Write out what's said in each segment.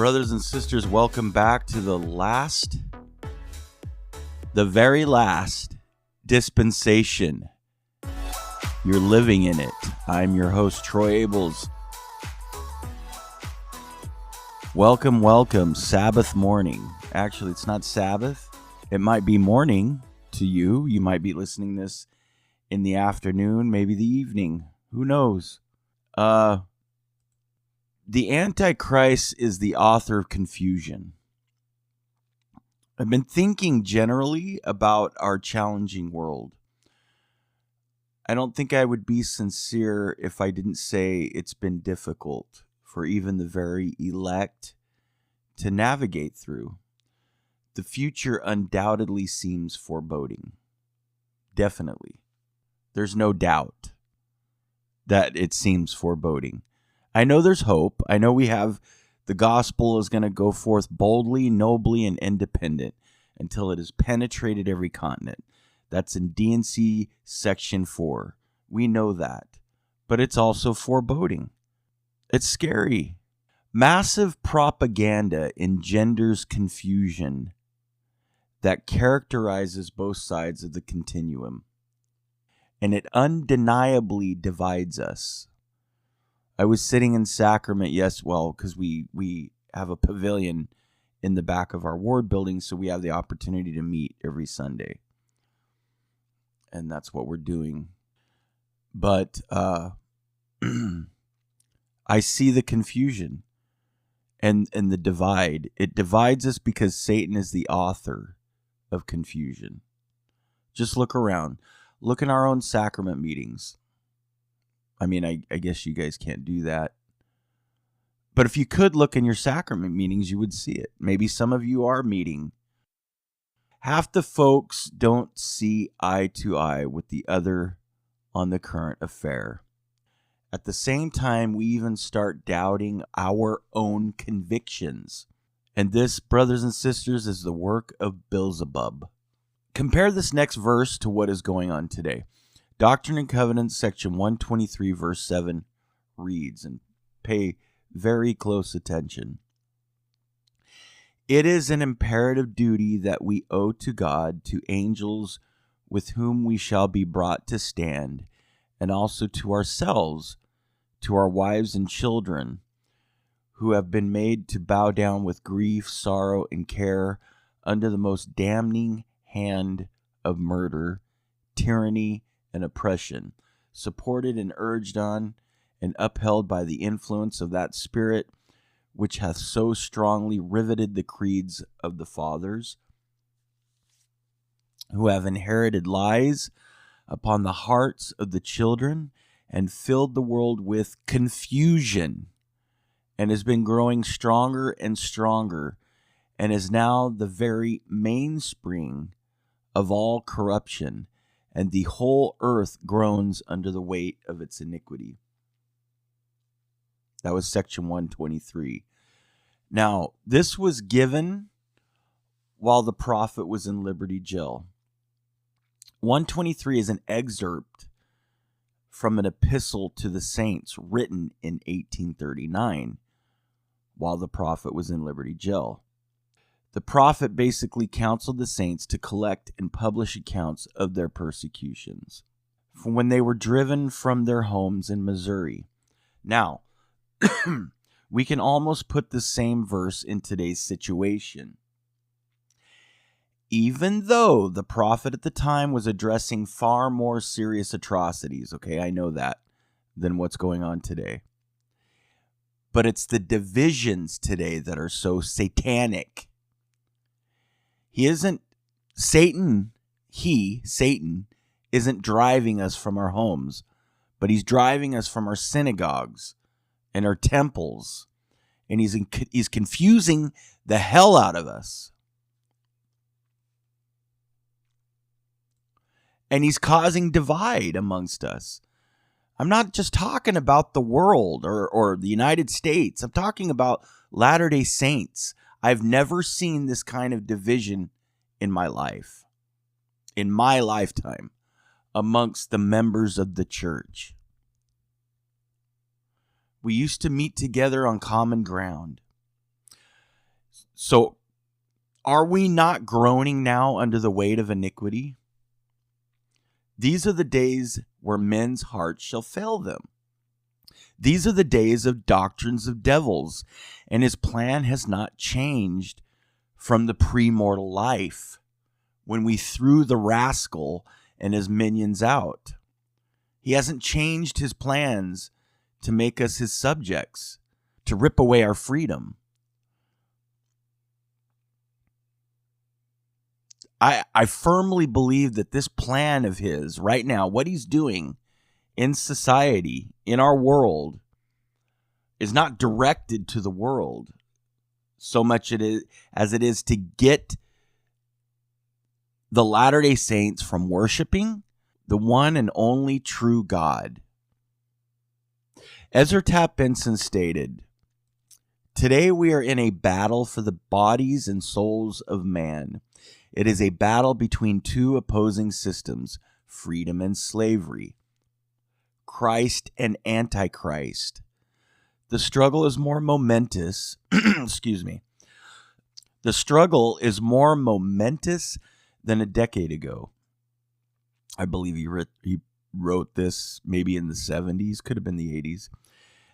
brothers and sisters, welcome back to the very last dispensation. You're living in it. I'm your host, Troy Abels. Welcome, Sabbath morning. Actually, it's not Sabbath. It might be morning to you. You might be listening this in the afternoon, maybe the evening. Who knows? The Antichrist is the author of confusion. I've been thinking generally about our challenging world. I don't think I would be sincere if I didn't say it's been difficult for even the very elect to navigate through. The future undoubtedly seems foreboding. Definitely. There's no doubt that it seems foreboding. I know there's hope. I know we have the gospel is going to go forth boldly, nobly, and independent until it has penetrated every continent. That's in D&C Section 4. We know that. But it's also foreboding. It's scary. Massive propaganda engenders confusion that characterizes both sides of the continuum. And it undeniably divides us. I was sitting in Sacrament, because we have a pavilion in the back of our ward building, so we have the opportunity to meet every Sunday. And that's what we're doing. But I see the confusion and the divide. It divides us because Satan is the author of confusion. Just look around. Look in our own sacrament meetings. I mean, I guess you guys can't do that. But if you could look in your sacrament meetings, you would see it. Maybe some of you are meeting. Half the folks don't see eye to eye with the other on the current affair. At the same time, we even start doubting our own convictions. And this, brothers and sisters, is the work of Beelzebub. Compare this next verse to what is going on today. Doctrine and Covenants, section 123, verse 7 reads, and pay very close attention. It is an imperative duty that we owe to God, to angels with whom we shall be brought to stand, and also to ourselves, to our wives and children, who have been made to bow down with grief, sorrow, and care under the most damning hand of murder, tyranny, and oppression, supported and urged on and upheld by the influence of that spirit which hath so strongly riveted the creeds of the fathers, who have inherited lies upon the hearts of the children and filled the world with confusion, and has been growing stronger and stronger, and is now the very mainspring of all corruption, and the whole earth groans under the weight of its iniquity. That was section 123. Now, this was given while the prophet was in Liberty Jail. 123 is an excerpt from an epistle to the saints written in 1839 while the prophet was in Liberty Jail. The prophet basically counseled the saints to collect and publish accounts of their persecutions from when they were driven from their homes in Missouri. Now, we can almost put the same verse in today's situation. Even though the prophet at the time was addressing far more serious atrocities, okay, I know that, than what's going on today. But it's the divisions today that are so satanic. Satan isn't driving us from our homes, but he's driving us from our synagogues and our temples, and he's confusing the hell out of us. And he's causing divide amongst us. I'm not just talking about the world or the United States. I'm talking about Latter-day Saints. I've never seen this kind of division in my life, in my lifetime, amongst the members of the church. We used to meet together on common ground. So, are we not groaning now under the weight of iniquity? These are the days where men's hearts shall fail them. These are the days of doctrines of devils, and his plan has not changed from the premortal life when we threw the rascal and his minions out. He hasn't changed his plans to make us his subjects, to rip away our freedom. I firmly believe that this plan of his right now, what he's doing in society, in our world, is not directed to the world so much as it is to get the Latter-day Saints from worshiping the one and only true God. Ezra Taft Benson stated, "Today we are in a battle for the bodies and souls of man. It is a battle between two opposing systems, freedom and slavery, Christ and Antichrist. The struggle is more momentous, The struggle is more momentous than a decade ago." I believe he wrote this maybe in the 70s, could have been the 80s.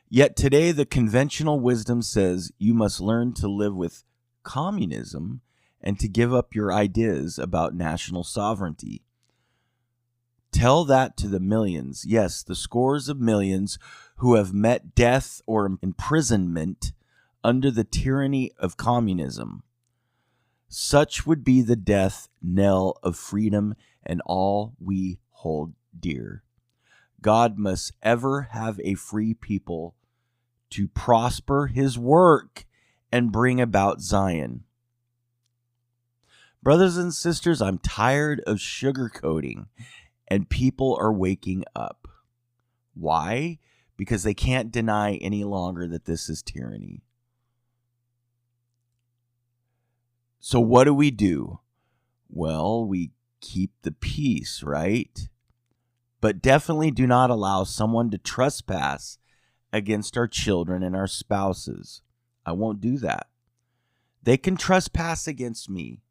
"Yet today the conventional wisdom says you must learn to live with communism and to give up your ideas about national sovereignty. Tell that to the millions, yes, the scores of millions who have met death or imprisonment under the tyranny of communism. Such would be the death knell of freedom and all we hold dear. God must ever have a free people to prosper his work and bring about Zion. Brothers and sisters, I'm tired of sugarcoating, and people are waking up. Why? Because they can't deny any longer that this is tyranny. So what do? Well, we keep the peace, right? But definitely do not allow someone to trespass against our children and our spouses. I won't do that. They can trespass against me,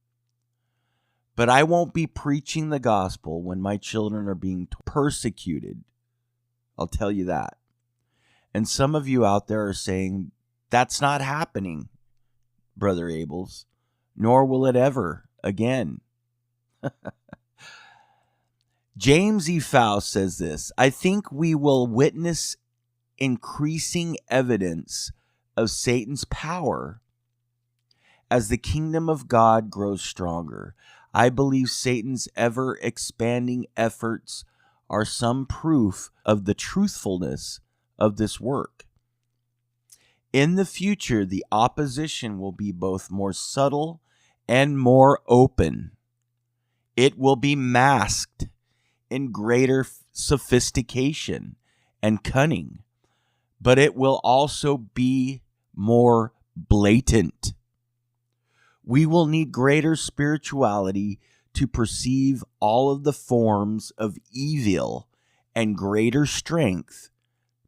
but I won't be preaching the gospel when my children are being persecuted. I'll tell you that. And some of you out there are saying, that's not happening, Brother Abels, nor will it ever again. James E. Faust says this, "I think we will witness increasing evidence of Satan's power as the kingdom of God grows stronger. I believe Satan's ever-expanding efforts are some proof of the truthfulness of this work. In the future, the opposition will be both more subtle and more open. It will be masked in greater sophistication and cunning, but it will also be more blatant. We will need greater spirituality to perceive all of the forms of evil and greater strength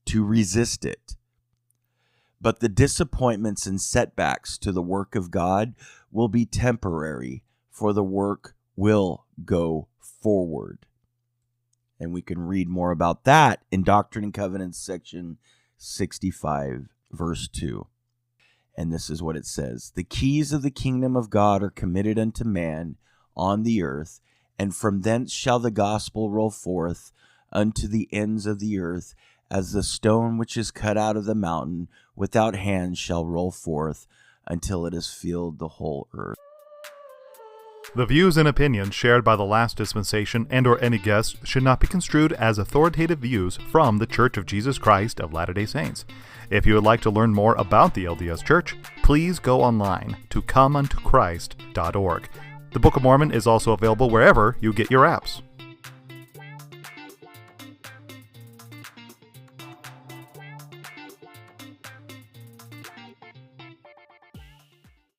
to resist it. But the disappointments and setbacks to the work of God will be temporary, for the work will go forward." And we can read more about that in Doctrine and Covenants, section 65, verse 2. And this is what it says. "The keys of the kingdom of God are committed unto man on the earth, and from thence shall the gospel roll forth unto the ends of the earth, as the stone which is cut out of the mountain without hands shall roll forth until it has filled the whole earth." The views and opinions shared by the last dispensation and or any guests should not be construed as authoritative views from the Church of Jesus Christ of Latter-day Saints. If you would like to learn more about the LDS Church, please go online to comeuntoChrist.org. The Book of Mormon is also available wherever you get your apps.